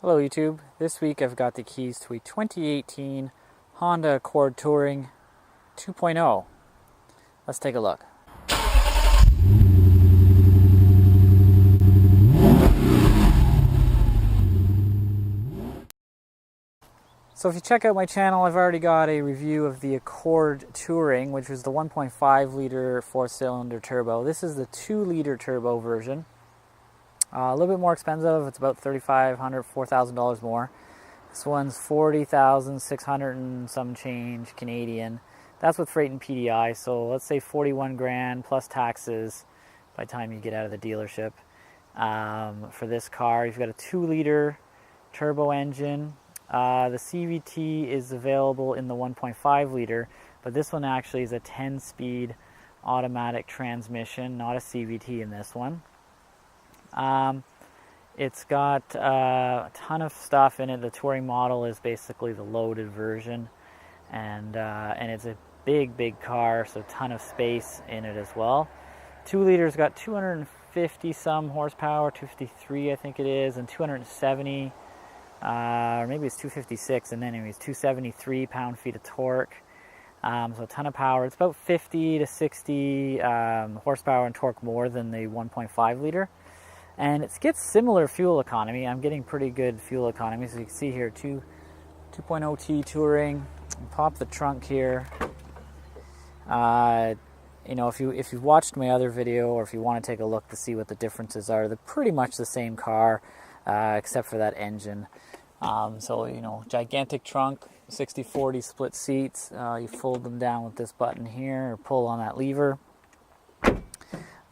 Hello YouTube. This week I've got the keys to a 2018 Honda Accord Touring 2.0. Let's take a look. So if you check out my channel, I've already got a review of the Accord Touring, which was the 1.5 liter 4-cylinder turbo. This is the 2 liter turbo version. A little bit more expensive. It's about $3,500, $4,000 more. This one's $40,600 and some change Canadian. That's with freight and PDI. So let's say 41 grand plus taxes by the time you get out of the dealership. For this car, you've got a 2 liter turbo engine. The CVT is available in the 1.5 liter, but this one actually is a 10-speed automatic transmission, not a CVT in this one. It's got a ton of stuff in it. The Touring model is basically the loaded version, and it's a big car, so a ton of space in it as well. 2 liters got 250 some horsepower, 253 I think it is, and 270, or maybe it's 256, and then anyways 273 pound-feet of torque. So a ton of power. It's about 50 to 60 horsepower and torque more than the 1.5 liter. And it gets similar fuel economy. I'm getting pretty good fuel economy. So you can see here, 2.0T Touring. Pop the trunk here. You know, if you've watched my other video, or if you want to take a look to see what the differences are, they're pretty much the same car, except for that engine. So, you know, gigantic trunk, 60/40 split seats. You fold them down with this button here, or pull on that lever.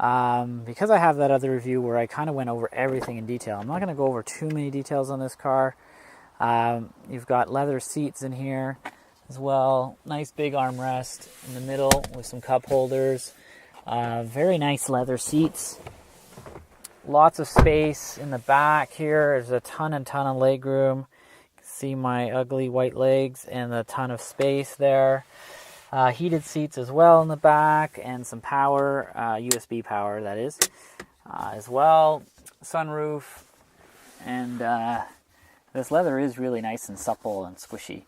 Because I have that other review where I kind of went over everything in detail, I'm not going to go over too many details on this car. You've got leather seats in here as well. Nice big armrest in the middle with some cup holders. Very nice leather seats. Lots of space in the back here. There's a ton of legroom. You can see my ugly white legs and a ton of space there. Heated seats as well in the back, and some power, USB power that is, as well. Sunroof, and this leather is really nice and supple and squishy.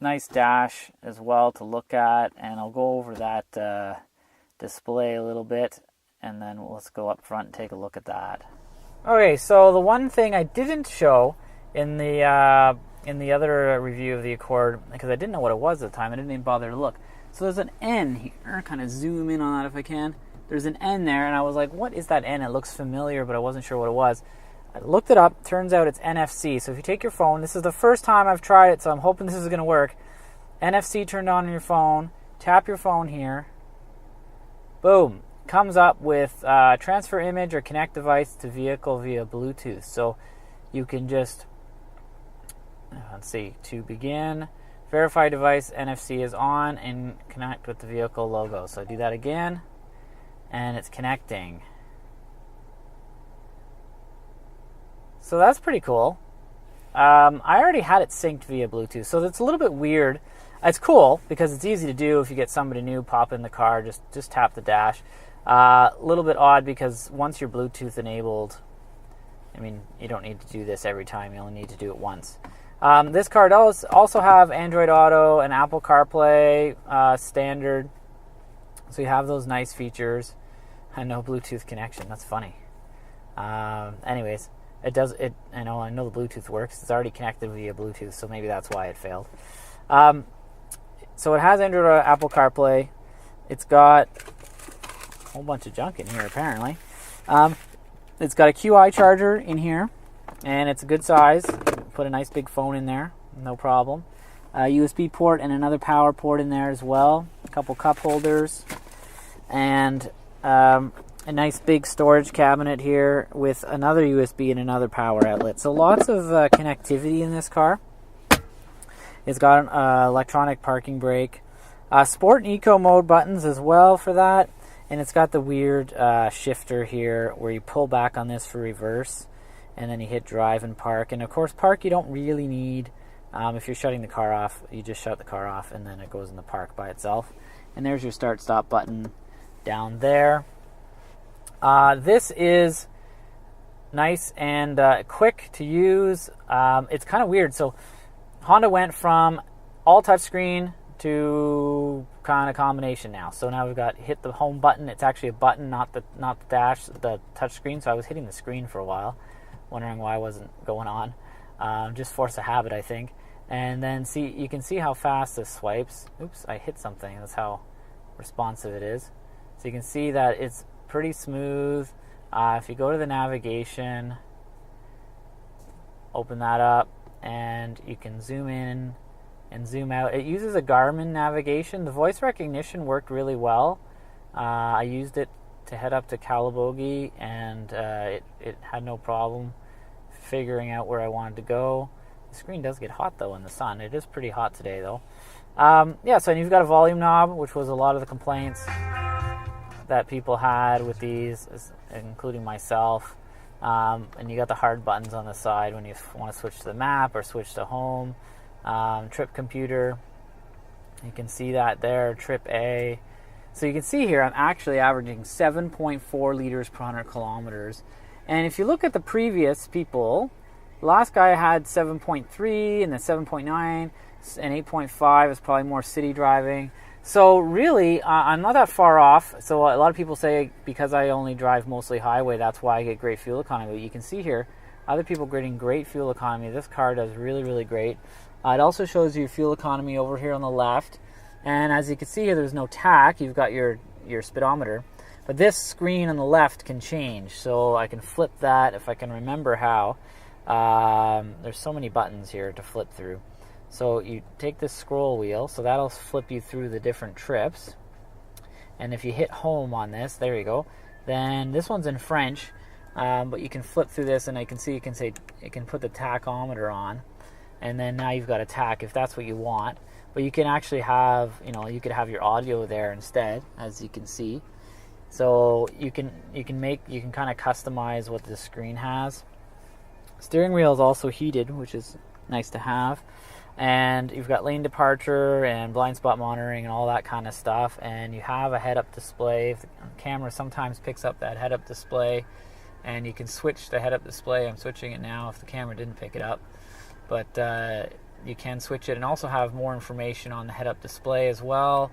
Nice dash as well to look at, and I'll go over that display a little bit, and then let's go up front and take a look at that. Okay, so the one thing I didn't show in the other review of the Accord, because I didn't know what it was at the time, I didn't even bother to look. So there's an N here, kind of zoom in on that if I can. There's an N there, and I was like, what is that N? It looks familiar, but I wasn't sure what it was. I looked it up, turns out it's NFC. So if you take your phone, this is the first time I've tried it, so I'm hoping this is going to work. NFC turned on your phone, tap your phone here, boom. Comes up with transfer image or connect device to vehicle via Bluetooth. So you can just, let's see, to begin, verify device NFC is on and connect with the vehicle logo. So I do that again, and it's connecting. So that's pretty cool. I already had it synced via Bluetooth, so it's a little bit weird. It's cool because it's easy to do. If you get somebody new, pop in the car, just tap the dash. A little bit odd because once you're Bluetooth enabled, I mean, you don't need to do this every time. You only need to do it once. This car does also have Android Auto and Apple CarPlay standard, so you have those nice features. And no Bluetooth connection. That's funny. Anyways, it does. I know the Bluetooth works. It's already connected via Bluetooth, so maybe that's why it failed. So it has Android Auto, Apple CarPlay. It's got a whole bunch of junk in here apparently. It's got a QI charger in here, and it's a good size. Put a nice big phone in there, no problem. A USB port and another power port in there as well. A couple cup holders, and a nice big storage cabinet here with another USB and another power outlet. So lots of connectivity in this car. It's got an electronic parking brake, sport and eco mode buttons as well for that, and it's got the weird shifter here where you pull back on this for reverse, and then you hit drive and park. And of course, park you don't really need. If you're shutting the car off, you just shut the car off, and then it goes in the park by itself. And there's your start-stop button down there. This is nice and quick to use. It's kind of weird. So Honda went from all touchscreen to kind of combination now. So now we've got hit the home button. It's actually a button, not the dash, the touch screen. So I was hitting the screen for a while, wondering why I wasn't going on. Just force a habit, I think. And then you can see how fast this swipes. Oops, I hit something. That's how responsive it is. So you can see that it's pretty smooth. If you go to the navigation, open that up, and you can zoom in and zoom out. It uses a Garmin navigation. The voice recognition worked really well. I used it to head up to Calabogie, and it had no problem figuring out where I wanted to go. The screen does get hot, though, in the sun. It is pretty hot today, though. So you've got a volume knob, which was a lot of the complaints that people had with these, including myself. And you got the hard buttons on the side when you want to switch to the map or switch to home. Trip computer, you can see that there, trip A. So you can see here I'm actually averaging 7.4 liters per 100 kilometers. And if you look at the previous people, the last guy had 7.3 and then 7.9 and 8.5 is probably more city driving. So really, I'm not that far off. So a lot of people say because I only drive mostly highway, that's why I get great fuel economy. But you can see here, other people getting great fuel economy. This car does really, really great. It also shows you fuel economy over here on the left. And as you can see here, there's no tach. You've got your speedometer. But this screen on the left can change. So I can flip that if I can remember how. There's so many buttons here to flip through. So you take this scroll wheel, so that'll flip you through the different trips. And if you hit home on this, there you go. Then this one's in French, but you can flip through this, and I can see it can put the tachometer on, and then now you've got a tach if that's what you want. But you can actually have, you could have your audio there instead, as you can see. So you can kind of customize what the screen has. Steering wheel is also heated, which is nice to have. And you've got lane departure and blind spot monitoring and all that kind of stuff. And you have a head-up display. If the camera sometimes picks up that head-up display, and you can switch the head-up display. I'm switching it now if the camera didn't pick it up. But you can switch it and also have more information on the head-up display as well.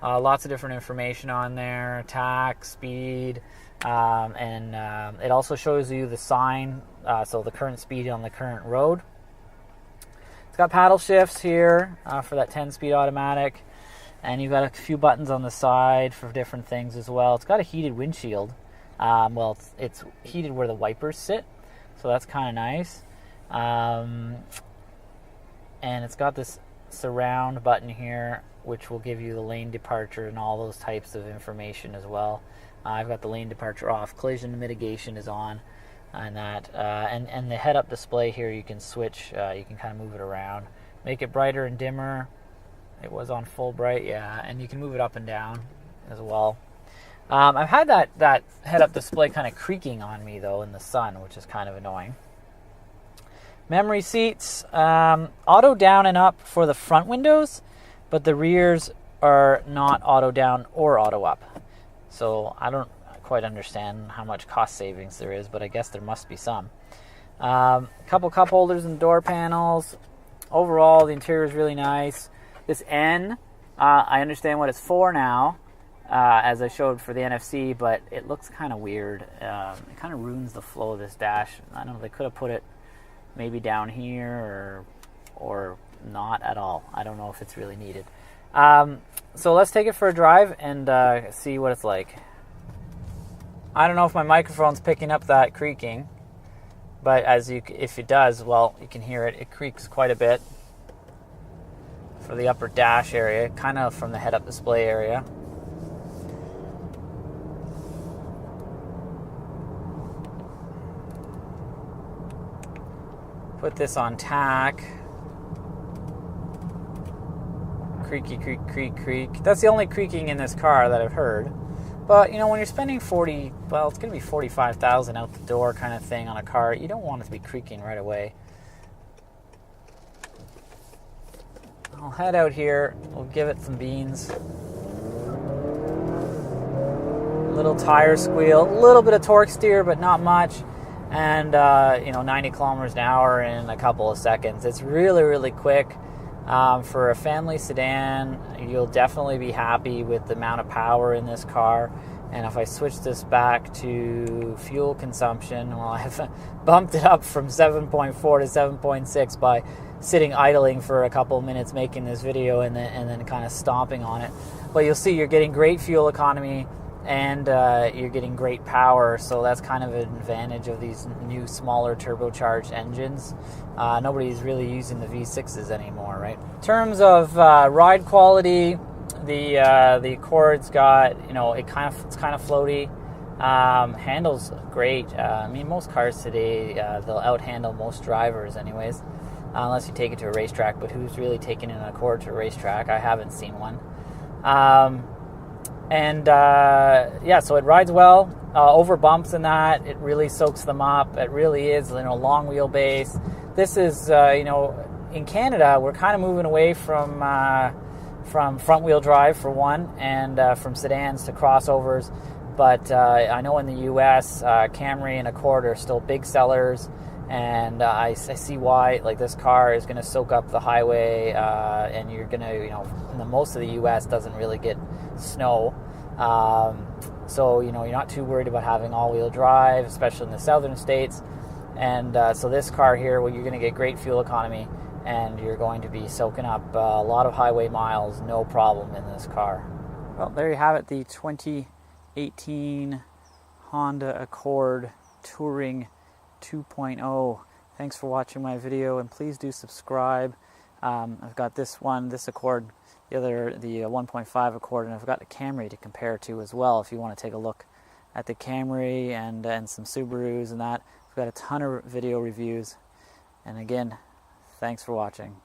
Lots of different information on there, tach, speed, and it also shows you the sign, so the current speed on the current road. It's got paddle shifts here for that 10-speed automatic, and you've got a few buttons on the side for different things as well. It's got a heated windshield. It's heated where the wipers sit, so that's kind of nice. And it's got this surround button here, which will give you the lane departure and all those types of information as well. I've got the lane departure off. Collision mitigation is on. And that and the head-up display here, you can switch. You can kind of move it around, make it brighter and dimmer. It was on full bright, yeah, and you can move it up and down as well. I've had that head-up display kind of creaking on me though in the sun, which is kind of annoying. Memory seats, auto down and up for the front windows, but the rears are not auto down or auto up. So I don't quite understand how much cost savings there is, but I guess there must be some. Couple cup holders and door panels. Overall, the interior is really nice. This N, I understand what it's for now, as I showed for the NFC, but it looks kind of weird. It kind of ruins the flow of this dash. I don't know, they could have put it maybe down here or not at all. I don't know if it's really needed. So let's take it for a drive and see what it's like. I don't know if my microphone's picking up that creaking, but if it does, well, you can hear it. It creaks quite a bit for the upper dash area, kind of from the head-up display area. Put this on tach. Creaky, creak, creak, creak. That's the only creaking in this car that I've heard. But, when you're spending it's going to be $45,000 out the door kind of thing on a car, you don't want it to be creaking right away. I'll head out here. We'll give it some beans. Little tire squeal. A little bit of torque steer, but not much. and 90 kilometers an hour in a couple of seconds. It's really, really quick. For a family sedan, you'll definitely be happy with the amount of power in this car. And if I switch this back to fuel consumption, well, I've bumped it up from 7.4 to 7.6 by sitting idling for a couple of minutes making this video and then kind of stomping on it. But you'll see you're getting great fuel economy and you're getting great power, so that's kind of an advantage of these new, smaller turbocharged engines. Nobody's really using the V6s anymore, right? In terms of ride quality, the Accord's got, it's kind of floaty. Handles great. I mean, most cars today, they'll out-handle most drivers anyways, unless you take it to a racetrack. But who's really taking an Accord to a racetrack? I haven't seen one. So it rides well. Over bumps and that, it really soaks them up. It really is, long wheelbase. This is, in Canada, we're kind of moving away from front-wheel drive for one, and from sedans to crossovers. But I know in the U.S., Camry and Accord are still big sellers, and I see why. Like, this car is going to soak up the highway, and you're going to, most of the U.S. doesn't really get snow. So, you're not too worried about having all-wheel drive, especially in the southern states. And so this car here, well, you're going to get great fuel economy, and you're going to be soaking up a lot of highway miles, no problem in this car. Well, there you have it, the 2018 Honda Accord Touring 2.0. Thanks for watching my video, and please do subscribe. I've got this Accord, the 1.5 Accord, and I've got the Camry to compare to as well if you want to take a look at the Camry and some Subarus and that. I've got a ton of video reviews. And again, thanks for watching.